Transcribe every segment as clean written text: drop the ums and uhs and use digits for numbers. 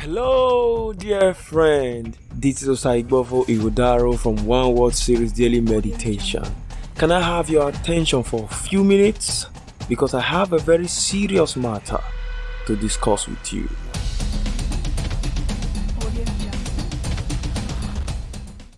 Hello, dear friend. This is Osaigbofo Igodaro from One Word Series Daily Meditation. Can I have your attention for a few minutes? Because I have a very serious matter to discuss with you.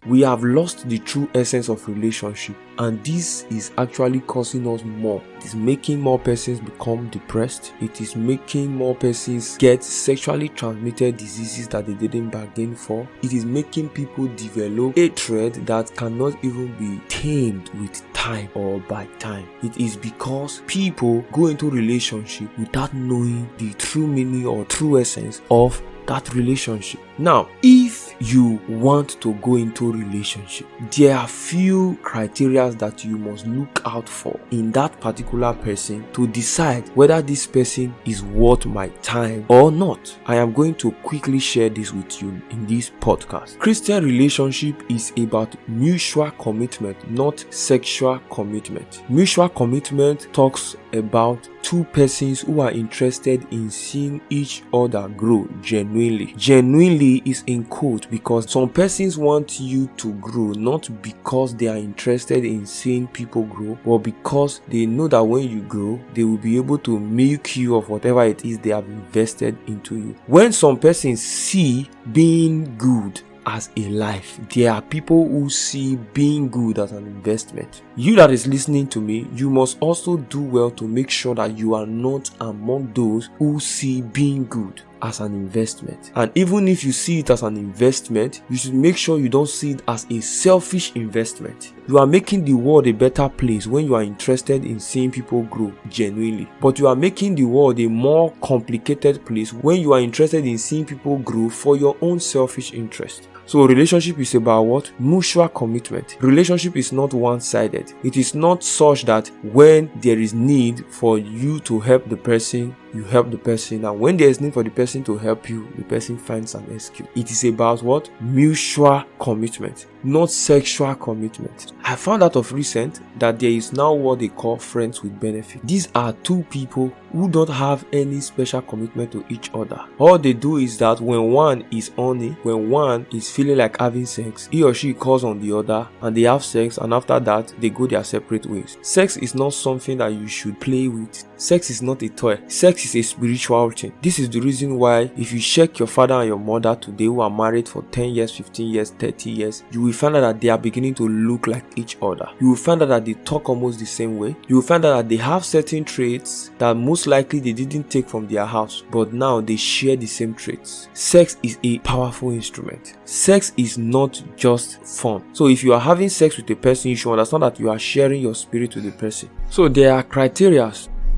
We have lost the true essence of relationship, and this is actually causing us more. It is making more persons become depressed. It is making more persons get sexually transmitted diseases that they didn't bargain for. It is making people develop hatred that cannot even be tamed with time or by time. It is because people go into relationship without knowing the true meaning or true essence of that relationship. Now, if you want to go into a relationship, there are few criteria that you must look out for in that particular person to decide whether this person is worth my time or not. I am going to quickly share this with you in this podcast. Christian relationship is about mutual commitment, not sexual commitment. Mutual commitment talks about two persons who are interested in seeing each other grow genuinely. Genuinely is in quote because some persons want you to grow not because they are interested in seeing people grow, but because they know that when you grow, they will be able to milk you of whatever it is they have invested into you. When some persons see being good as a life, there are people who see being good as an investment. You that is listening to me, you must also do well to make sure that you are not among those who see being good as an investment. And even if you see it as an investment, you should make sure you don't see it as a selfish investment. You are making the world a better place when you are interested in seeing people grow genuinely. But you are making the world a more complicated place when you are interested in seeing people grow for your own selfish interest. So relationship is about what? Mutual commitment. Relationship is not one-sided. It is not such that when there is need for you to help the person, you help the person, and when there is need for the person to help you, the person finds an excuse. It is about what? Mutual commitment, not sexual commitment. I found out of recent that there is now what they call friends with benefit. These are two people who don't have any special commitment to each other. All they do is that when one is horny, when one is feeling like having sex, he or she calls on the other and they have sex, and after that they go their separate ways. Sex is not something that you should play with. Sex is not a toy. Sex is a spiritual thing. This is the reason why if you check your father and your mother today who are married for 10 years, 15 years, 30 years, you will find out that they are beginning to look like each other. You will find out that they talk almost the same way. You will find out that they have certain traits that most likely they didn't take from their house, but now they share the same traits. Sex is a powerful instrument. Sex is not just fun. So if you are having sex with a person, you should understand that you are sharing your spirit with the person. So there are criteria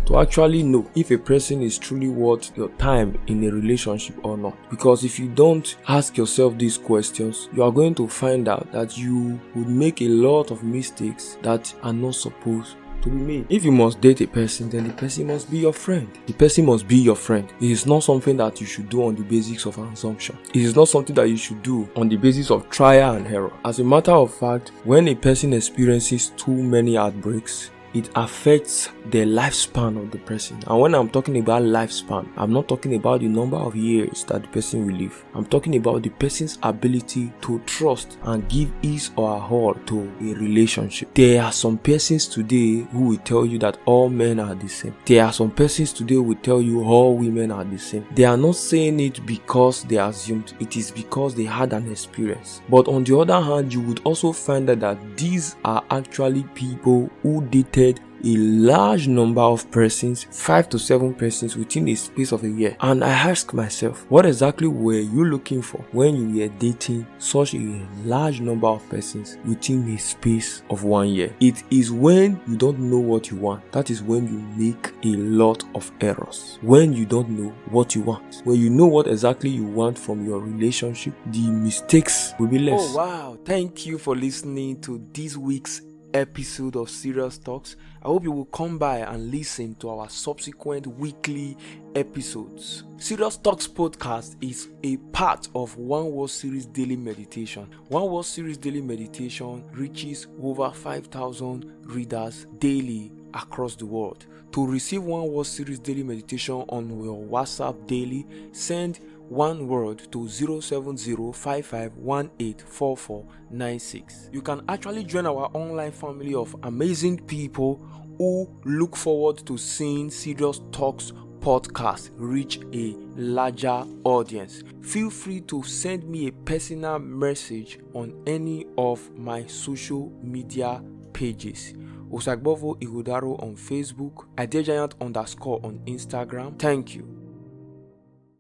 to actually know if a person is truly worth your time in a relationship or not. Because if you don't ask yourself these questions, you are going to find out that you would make a lot of mistakes that are not supposed to be made. If you must date a person, then the person must be your friend. The person must be your friend. It is not something that you should do on the basis of assumption. It is not something that you should do on the basis of trial and error. As a matter of fact, when a person experiences too many heartbreaks, it affects the lifespan of the person. And when I'm talking about lifespan, I'm not talking about the number of years that the person will live. I'm talking about the person's ability to trust and give his or her all to a relationship. There are some persons today who will tell you that all men are the same. There are some persons today who will tell you all women are the same. They are not saying it because they assumed. It is because they had an experience. But on the other hand, you would also find out that these are actually people who dated a large number of persons, 5 to 7 persons within a space of a year. And I ask myself, what exactly were you looking for when you were dating such a large number of persons within a space of 1 year? It is when you don't know what you want. That is when you make a lot of errors. When you don't know what you want. When you know what exactly you want from your relationship, the mistakes will be less. Oh wow, thank you for listening to this week's episode of Serious Talks. I hope you will come by and listen to our subsequent weekly episodes. Serious Talks podcast is a part of One Word Series Daily Meditation. One Word Series Daily Meditation reaches over 5,000 readers daily across the world. To receive One Word Series Daily Meditation on your WhatsApp daily, send one word to 07055184496. You can actually join our online family of amazing people who look forward to seeing Serious Talks podcast reach a larger audience. Feel free to send me a personal message on any of my social media pages. Osagbovo Ihudaro on Facebook, Idegiant_ on Instagram. Thank you.